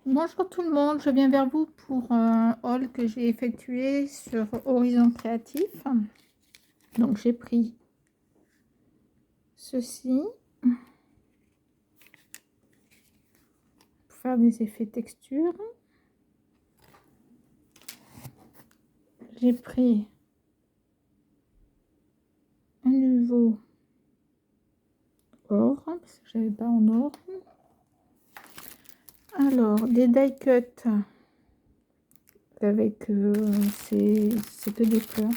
Bonjour tout le monde, je viens vers vous pour un haul que j'ai effectué sur Horizon Créatif. Donc j'ai pris ceci pour faire des effets texture. J'ai pris un nouveau or, parce que j'avais pas en or. Alors des die cuts avec c'est que des fleurs.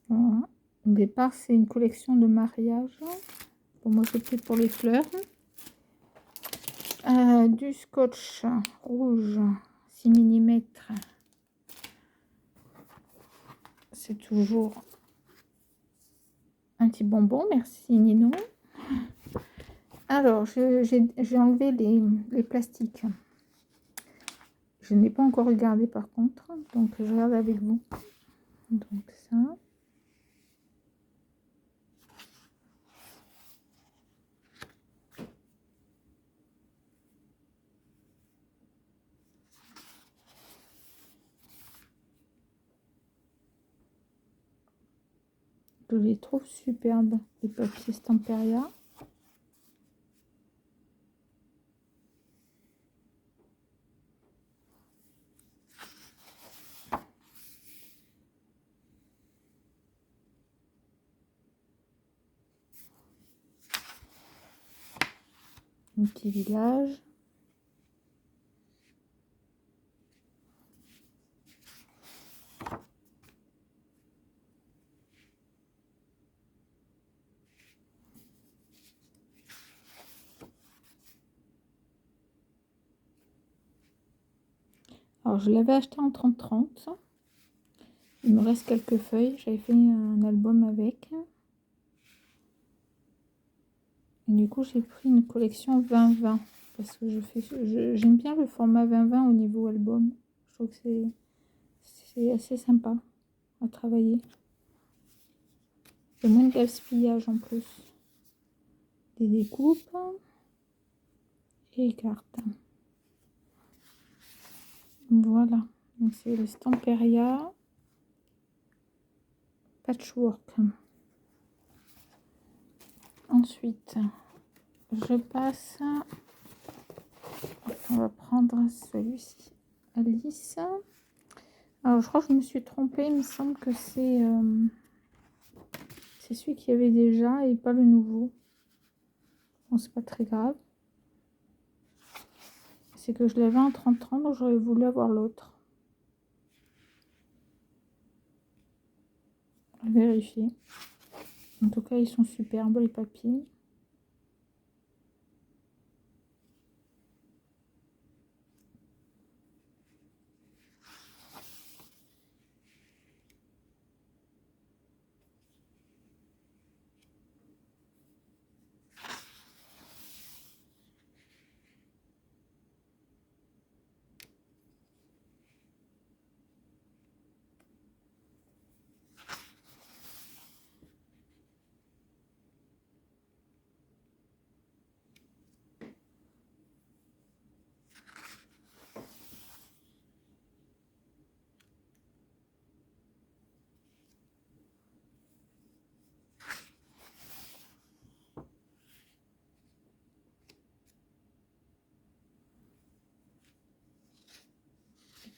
Voilà. Au départ c'est une collection de mariage. Bon, moi j'ai pris pour les fleurs. Du scotch rouge 6 mm. C'est toujours un petit bonbon, merci Nino. Alors j'ai enlevé les plastiques. Je n'ai pas encore regardé par contre, donc je regarde avec vous. Donc ça. Je les trouve superbes, les papiers Stamperia. Un petit village. Alors je l'avais acheté en 30-30. Il me reste quelques feuilles, j'avais fait un album avec. Et du coup j'ai pris une collection 20-20 parce que j'aime bien le format 20-20 au niveau album. Je trouve que c'est assez sympa à travailler. Il y a moins de gaspillage en plus. Des découpes et cartes. Voilà, donc c'est le Stamperia Patchwork. Ensuite, je passe, on va prendre celui-ci, Alice. Alors je crois que je me suis trompée, il me semble que c'est celui qu'il y avait déjà et pas le nouveau. Bon, c'est pas très grave. C'est que je l'avais en 30-30, donc j'aurais voulu avoir l'autre. Vérifier. En tout cas, ils sont superbes les papiers.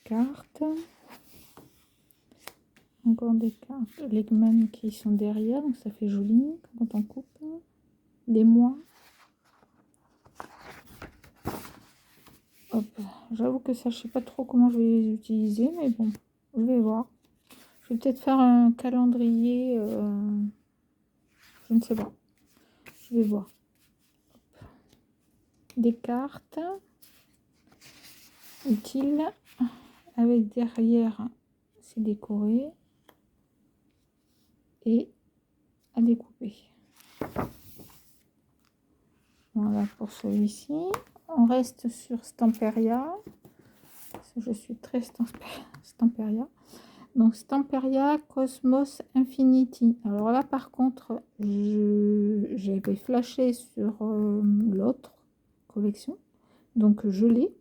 Cartes. Encore des cartes Legman qui sont derrière, donc ça fait joli quand on coupe. Les mois. Hop, j'avoue que ça, je sais pas trop comment je vais les utiliser, mais bon, je vais voir. Je vais peut-être faire un calendrier, je ne sais pas. Je vais voir. Hop. Des cartes utiles avec derrière, c'est décoré et à découper. Voilà pour celui-ci. On reste sur Stamperia. Je suis très Stamperia. Donc Stamperia Cosmos Infinity. Alors là par contre, j'avais flashé sur l'autre collection. Donc je l'ai.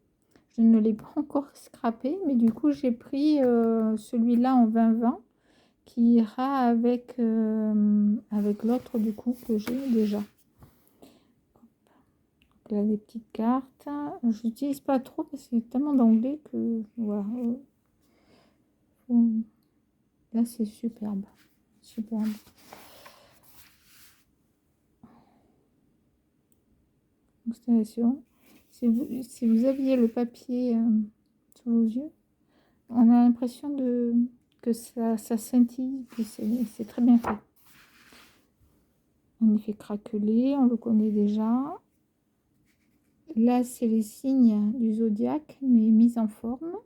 Je ne l'ai pas encore scrappé, mais du coup j'ai pris celui-là en 20-20 qui ira avec l'autre du coup que j'ai déjà. Donc là des petites cartes. Je n'utilise pas trop parce qu'il y a tellement d'anglais que voilà. Là c'est superbe. Superbe. Constellation. Si vous aviez le papier sous vos yeux, on a l'impression que ça scintille, puis c'est très bien fait. On y fait craqueler, on le connaît déjà. Là, c'est les signes du zodiaque, mais mis en forme.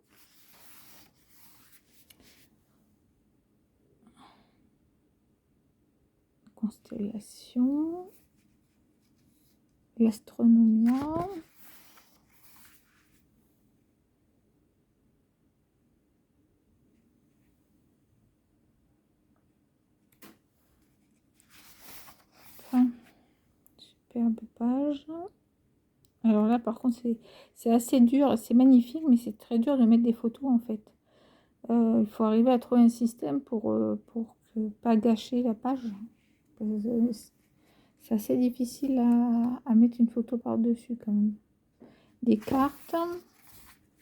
Constellation. L'astronomia. Enfin, superbe page. Alors là, par contre, c'est assez dur. C'est magnifique, mais c'est très dur de mettre des photos, en fait. Il faut arriver à trouver un système pour ne pas gâcher la page. C'est assez difficile à mettre une photo par-dessus, quand même. Des cartes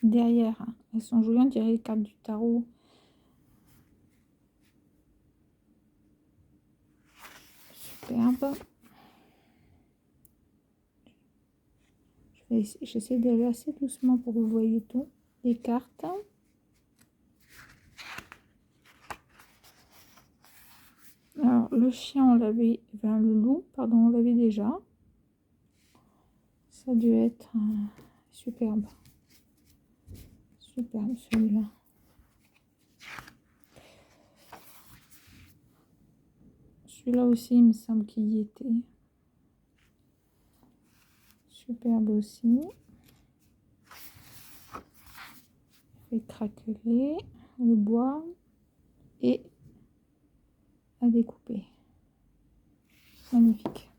derrière. Elles sont jolies, on dirait les cartes du tarot. Superbe. J'essaie d'aller assez doucement pour que vous voyez tout. Les cartes. Alors, le chien, on l'avait... Enfin, le loup, pardon, on l'avait déjà. Ça a dû être superbe. Superbe, celui-là. Celui-là aussi, il me semble qu'il y était. Superbe aussi. Fait craqueler le bois et à découper. Magnifique.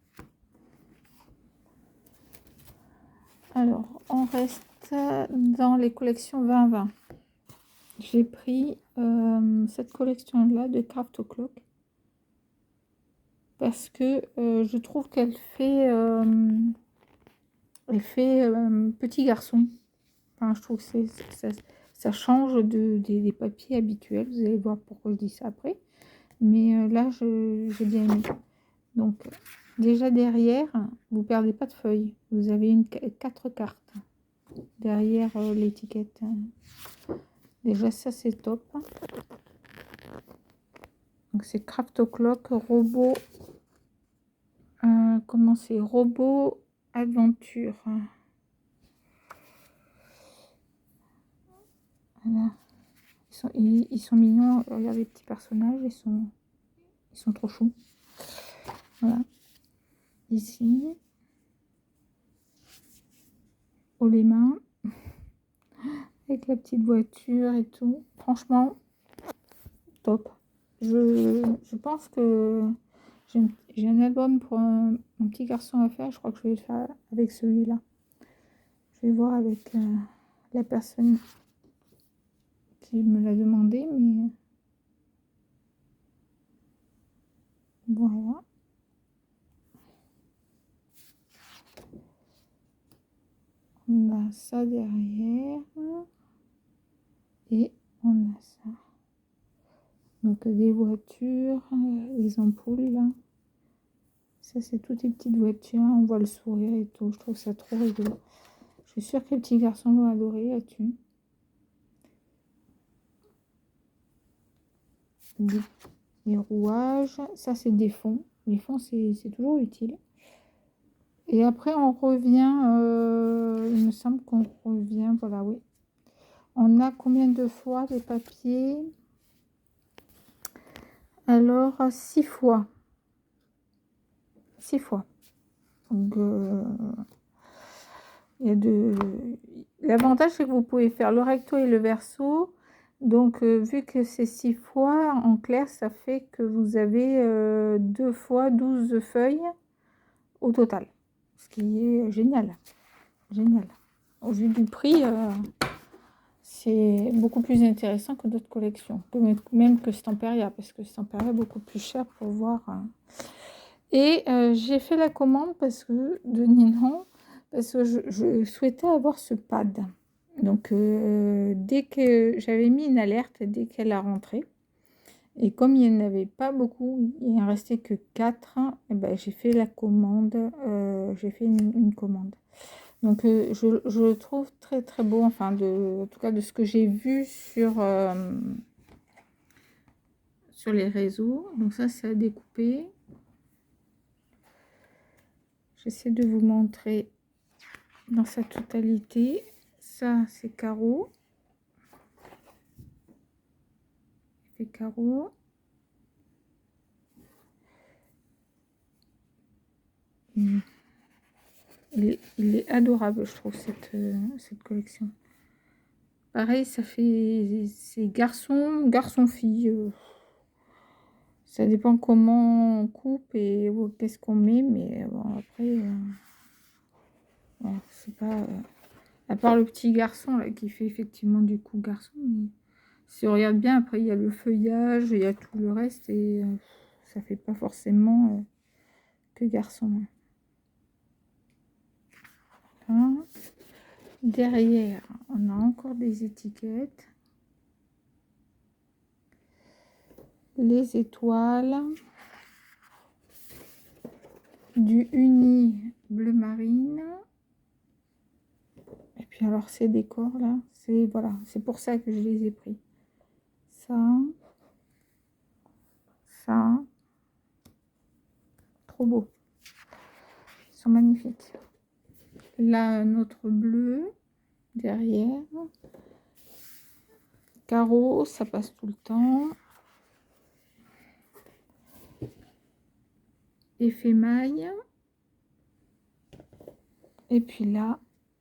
Alors, on reste dans les collections 20-20. J'ai pris cette collection-là de Craft O'Clock parce que je trouve qu'elle fait, petit garçon. Enfin, je trouve que ça change des papiers habituels. Vous allez voir pourquoi je dis ça après. Mais là, j'ai bien aimé. Donc, déjà derrière, vous ne perdez pas de feuilles. Vous avez 4 cartes derrière l'étiquette. Déjà, ça, c'est top. Donc, c'est Craft O'Clock, robot. Comment c'est? Robot aventure. Voilà. Ils sont mignons. Regardez les petits personnages. Ils sont trop choux. Voilà. Ici. Haut les mains. Avec la petite voiture et tout. Franchement, top. Je pense que j'ai un album pour un petit garçon à faire. Je crois que je vais le faire avec celui-là. Je vais voir avec la personne qui me l'a demandé, mais voilà. On a ça derrière et on a ça. Donc des voitures, les ampoules là. Ça c'est toutes les petites voitures, on voit le sourire et tout. Je trouve ça trop rigolo. Je suis sûre que les petits garçons vont adorer là-dessus. Les rouages, ça c'est des fonds. Les fonds c'est toujours utile. Et après on revient, il me semble qu'on revient, voilà, oui. On a combien de fois les papiers? Alors 6 fois. 6 fois. Donc l'avantage c'est que vous pouvez faire le recto et le verso. Donc vu que c'est 6 fois en clair, ça fait que vous avez 2 fois 12 feuilles au total, ce qui est génial. Génial. au vu du prix, c'est beaucoup plus intéressant que d'autres collections, même que Stamperia, parce que Stamperia est beaucoup plus cher pour voir. Et j'ai fait la commande de Ninon, parce que je souhaitais avoir ce pad. Donc, dès que j'avais mis une alerte, dès qu'elle a rentré, et comme il n'y en avait pas beaucoup, il n'en restait que 4, et ben, j'ai fait la commande, j'ai fait une commande. Donc, je le trouve très très beau, enfin, en tout cas de ce que j'ai vu sur les réseaux. Donc ça, c'est à découper. J'essaie de vous montrer dans sa totalité. Ça, c'est carreau. Il fait carreau. Il est adorable, je trouve, cette collection. Pareil, ça fait... C'est garçon-fille. Ça dépend comment on coupe et qu'est-ce qu'on met. Mais bon, après... c'est pas... à part le petit garçon, là, qui fait effectivement du coup garçon. Mais si on regarde bien, après, il y a le feuillage, il y a tout le reste. Et ça fait pas forcément que garçon. Hein. Derrière, on a encore des étiquettes. Les étoiles. Du uni bleu marine. Et puis alors ces décors là, voilà, c'est pour ça que je les ai pris. Ça, trop beau. Ils sont magnifiques. Là, notre bleu derrière. Carreau, ça passe tout le temps. Effet maille. Et puis là,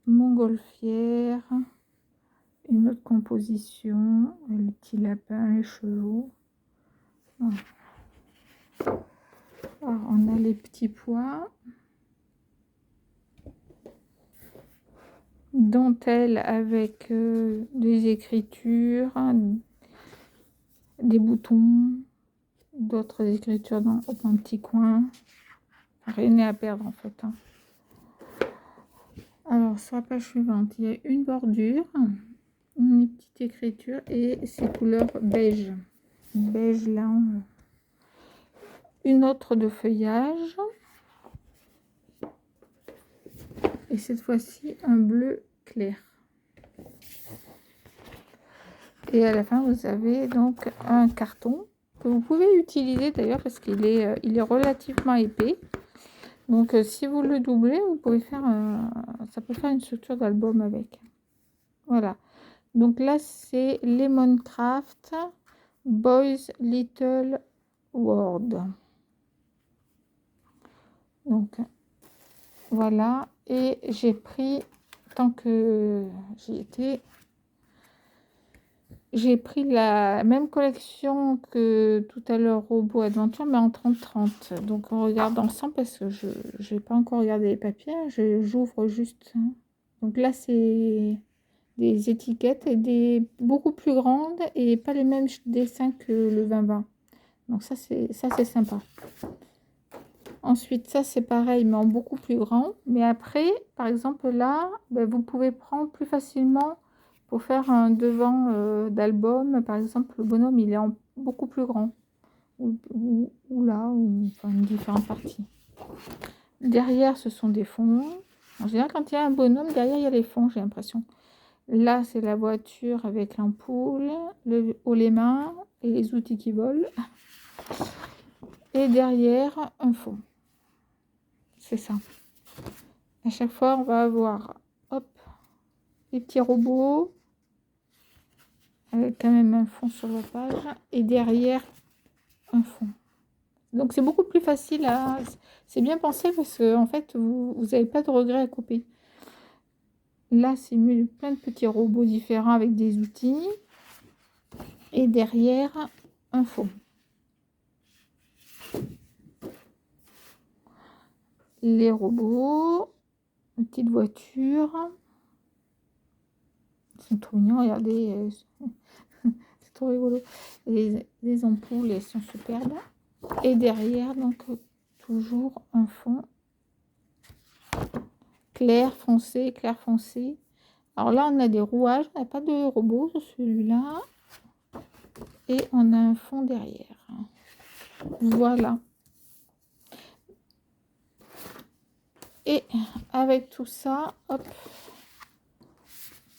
montgolfière. Une autre composition. Le petit lapin, les chevaux. Voilà. Alors, on a les petits pois. Dentelle avec des écritures, des boutons, d'autres écritures dans un petit coin. Rien n'est à perdre en fait. Alors sur la page suivante, il y a une bordure, une petite écriture et ces couleurs beige. Beige là. Une autre de feuillage. Et cette fois-ci un bleu clair. Et à la fin, vous avez donc un carton que vous pouvez utiliser d'ailleurs parce qu'il est relativement épais. Donc, si vous le doublez, vous pouvez faire ça peut faire une structure d'album avec. Voilà. Donc là, c'est Lemoncraft Boys Little World. Donc, voilà. Et j'ai pris, tant que j'y étais, j'ai pris la même collection que tout à l'heure, Robot Adventure, mais en 30-30. Donc, on regarde ensemble parce que je n'ai pas encore regardé les papiers. J'ouvre juste. Donc là, c'est des étiquettes et beaucoup plus grandes et pas les mêmes dessins que le 20-20. Donc ça, c'est sympa. Ensuite, ça, c'est pareil, mais en beaucoup plus grand. Mais après, par exemple, là, ben, vous pouvez prendre plus facilement pour faire un devant d'album. Par exemple, le bonhomme, il est en beaucoup plus grand. Ou là, enfin, différentes parties. Derrière, ce sont des fonds. En général, quand il y a un bonhomme, derrière, il y a les fonds, j'ai l'impression. Là, c'est la voiture avec l'ampoule, le haut les mains et les outils qui volent. Et derrière, un fond. C'est ça. À chaque fois, on va avoir hop, les petits robots avec quand même un fond sur la page et derrière un fond. Donc c'est beaucoup plus facile à... C'est bien pensé parce que en fait, vous n'avez pas de regret à couper. Là, c'est plein de petits robots différents avec des outils. Et derrière, un fond. Les robots, une petite voiture. Ils sont trop mignons, regardez. C'est trop rigolo. Les ampoules, elles sont superbes. Et derrière, donc, toujours un fond clair foncé, clair foncé. Alors là, on a des rouages, on n'a pas de robot sur celui-là. Et on a un fond derrière. Voilà. Et avec tout ça, hop,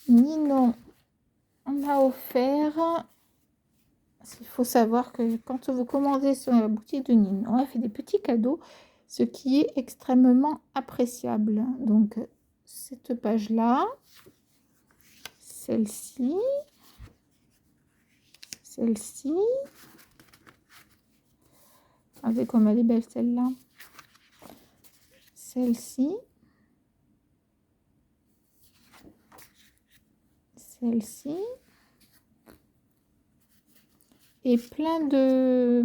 Ninon on a offert. Il faut savoir que quand vous commandez sur la boutique de Ninon, elle fait des petits cadeaux, ce qui est extrêmement appréciable. Donc, cette page-là, celle-ci, celle-ci. Regardez comme elle est belle celle-là. Celle-ci. Celle-ci. Et plein de...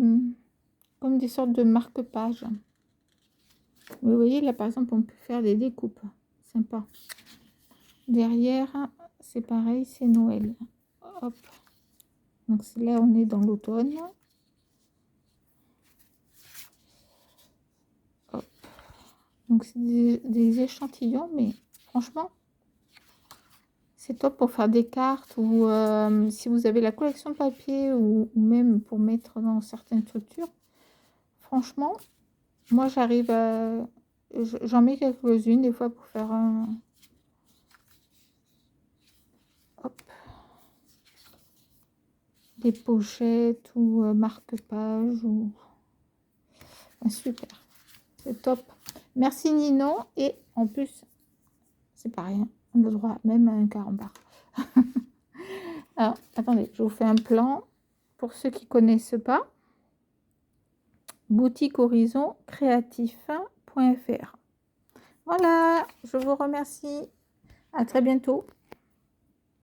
comme des sortes de marque-pages. Vous voyez, là, par exemple, on peut faire des découpes. Sympa. Derrière, c'est pareil, c'est Noël. Hop. Donc là, on est dans l'automne. Hop. Donc c'est des échantillons, mais franchement, c'est top pour faire des cartes ou si vous avez la collection de papier ou même pour mettre dans certaines structures. Franchement, moi j'arrive à... J'en mets quelques-unes des fois pour faire un... Hop. Des pochettes ou marque-page ou... super, c'est top. Merci Ninon. Et en plus, c'est pas rien, on a le droit même à un carambar. Alors, attendez, je vous fais un plan pour ceux qui ne connaissent pas. Boutique Horizon Créatif.fr. Voilà, je vous remercie. À très bientôt.